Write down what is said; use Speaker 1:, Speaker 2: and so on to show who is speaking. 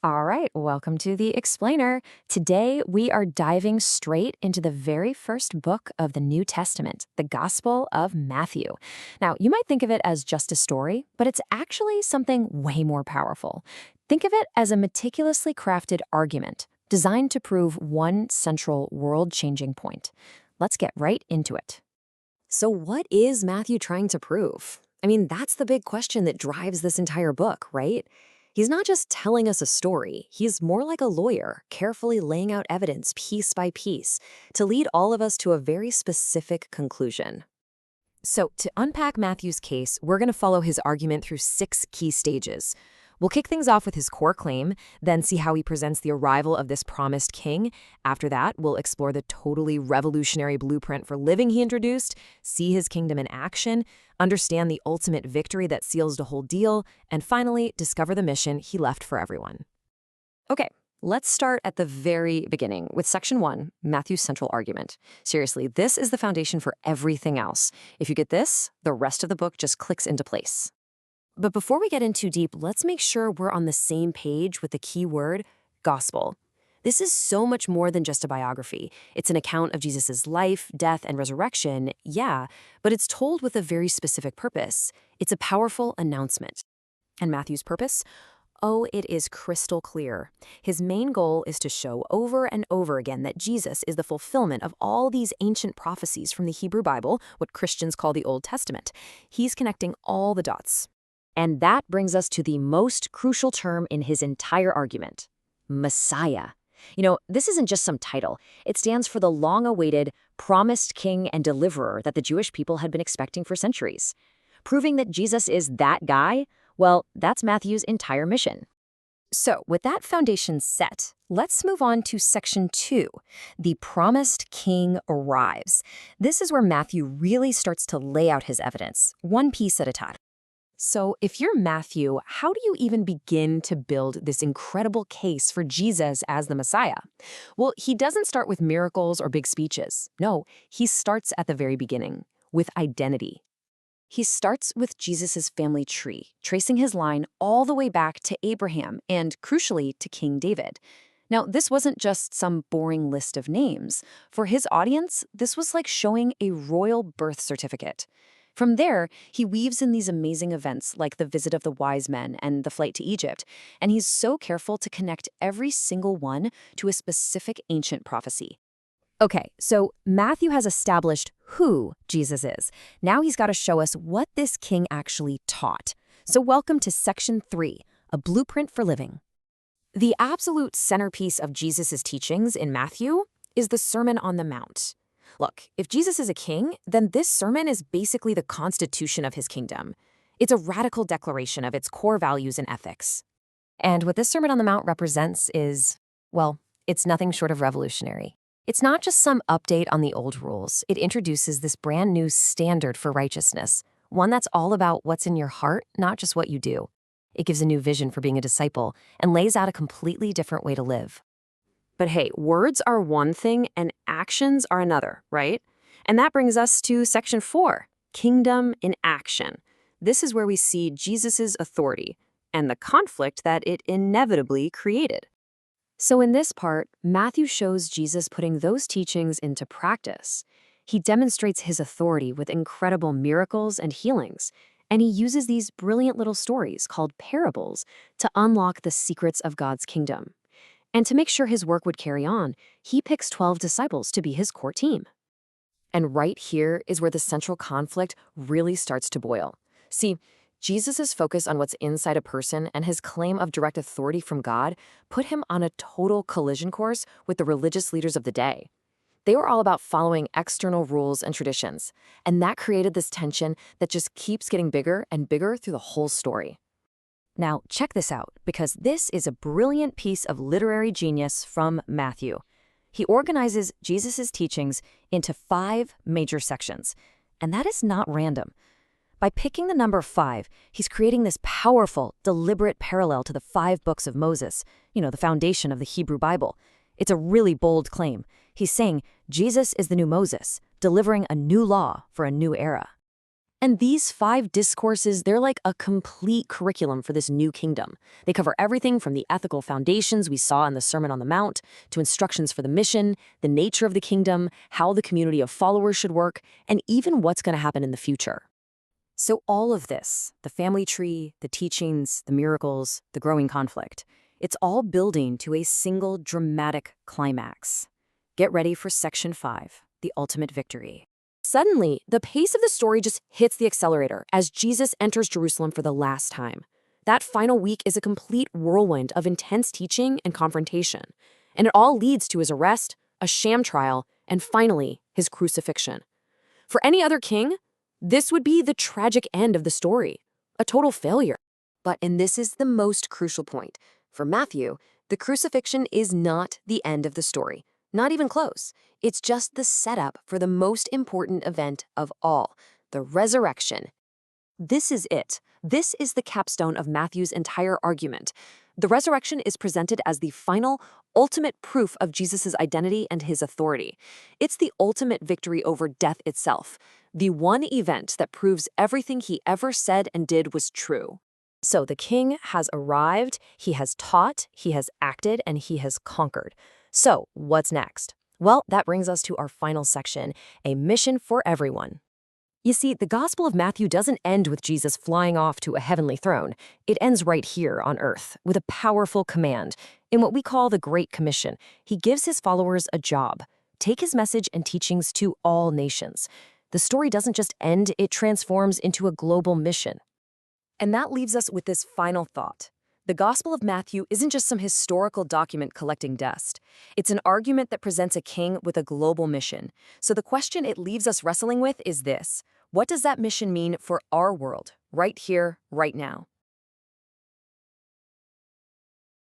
Speaker 1: All right, welcome to the Explainer. Today, we are diving straight into the very first book of the New Testament, the Gospel of Matthew. Now, you might think of it as just a story, but it's actually something way more powerful. Think of it as a meticulously crafted argument designed to prove one central world-changing point. Let's get right into it. So, what is Matthew trying to prove? I mean, that's the big question that drives this entire book, right? He's not just telling us a story, he's more like a lawyer, carefully laying out evidence piece by piece to lead all of us to a very specific conclusion. So, to unpack Matthew's case, we're going to follow his argument through 6 key stages. We'll kick things off with his core claim, then see how he presents the arrival of this promised king. After that, we'll explore the totally revolutionary blueprint for living he introduced, see his kingdom in action, understand the ultimate victory that seals the whole deal, and finally, discover the mission he left for everyone. Okay, let's start at the very beginning with section 1, Matthew's central argument. Seriously, this is the foundation for everything else. If you get this, the rest of the book just clicks into place. But before we get in too deep, let's make sure we're on the same page with the key word, gospel. This is so much more than just a biography. It's an account of Jesus' life, death, and resurrection, yeah, but it's told with a very specific purpose. It's a powerful announcement. And Matthew's purpose? Oh, it is crystal clear. His main goal is to show over and over again that Jesus is the fulfillment of all these ancient prophecies from the Hebrew Bible, what Christians call the Old Testament. He's connecting all the dots. And that brings us to the most crucial term in his entire argument, Messiah. You know, this isn't just some title. It stands for the long-awaited, promised king and deliverer that the Jewish people had been expecting for centuries. Proving that Jesus is that guy, well, that's Matthew's entire mission. So, with that foundation set, let's move on to section 2, the promised king arrives. This is where Matthew really starts to lay out his evidence, one piece at a time. So if you're Matthew, how do you even begin to build this incredible case for Jesus as the Messiah? Well, he doesn't start with miracles or big speeches. No, he starts at the very beginning, with identity. He starts with Jesus' family tree, tracing his line all the way back to Abraham and, crucially, to King David. Now, this wasn't just some boring list of names. For his audience, this was like showing a royal birth certificate. From there, he weaves in these amazing events like the visit of the wise men and the flight to Egypt, and he's so careful to connect every single one to a specific ancient prophecy. Okay, so Matthew has established who Jesus is. Now he's got to show us what this king actually taught. So welcome to section 3, a blueprint for living. The absolute centerpiece of Jesus' teachings in Matthew is the Sermon on the Mount. Look, if Jesus is a king, then this sermon is basically the constitution of his kingdom. It's a radical declaration of its core values and ethics. And what this Sermon on the Mount represents is, well, it's nothing short of revolutionary. It's not just some update on the old rules. It introduces this brand new standard for righteousness, one that's all about what's in your heart, not just what you do. It gives a new vision for being a disciple and lays out a completely different way to live. But hey, words are one thing and actions are another, right? And that brings us to section 4, kingdom in action. This is where we see Jesus' authority and the conflict that it inevitably created. So in this part, Matthew shows Jesus putting those teachings into practice. He demonstrates his authority with incredible miracles and healings, and he uses these brilliant little stories called parables to unlock the secrets of God's kingdom. And to make sure his work would carry on, he picks 12 disciples to be his core team. And right here is where the central conflict really starts to boil. See, Jesus' focus on what's inside a person and his claim of direct authority from God put him on a total collision course with the religious leaders of the day. They were all about following external rules and traditions, and that created this tension that just keeps getting bigger and bigger through the whole story. Now, check this out, because this is a brilliant piece of literary genius from Matthew. He organizes Jesus' teachings into 5 major sections, and that is not random. By picking the number 5, he's creating this powerful, deliberate parallel to the 5 books of Moses, the foundation of the Hebrew Bible. It's a really bold claim. He's saying Jesus is the new Moses, delivering a new law for a new era.
Speaker 2: And these 5 discourses, they're like a complete curriculum for this new kingdom. They cover everything from the ethical foundations we saw in the Sermon on the Mount to instructions for the mission, the nature of the kingdom, how the community of followers should work, and even what's going to happen in the future. So all of this, the family tree, the teachings, the miracles, the growing conflict, it's all building to a single dramatic climax. Get ready for Section 5, the ultimate victory. Suddenly, the pace of the story just hits the accelerator as Jesus enters Jerusalem for the last time. That final week is a complete whirlwind of intense teaching and confrontation, and it all leads to his arrest, a sham trial, and finally, his crucifixion. For any other king, this would be the tragic end of the story, a total failure. And this is the most crucial point. For Matthew, the crucifixion is not the end of the story. Not even close. It's just the setup for the most important event of all, the resurrection. This is it. This is the capstone of Matthew's entire argument. The resurrection is presented as the final, ultimate proof of Jesus' identity and his authority. It's the ultimate victory over death itself, the one event that proves everything he ever said and did was true. So the king has arrived, he has taught, he has acted, and he has conquered. So, what's next? Well, that brings us to our final section, a mission for everyone. You see, the Gospel of Matthew doesn't end with Jesus flying off to a heavenly throne. It ends right here on earth with a powerful command. In what we call the Great Commission, he gives his followers a job. Take his message and teachings to all nations. The story doesn't just end, it transforms into a global mission. And that leaves us with this final thought. The Gospel of Matthew isn't just some historical document collecting dust. It's an argument that presents a king with a global mission. So the question it leaves us wrestling with is this: what does that mission mean for our world, right here, right now?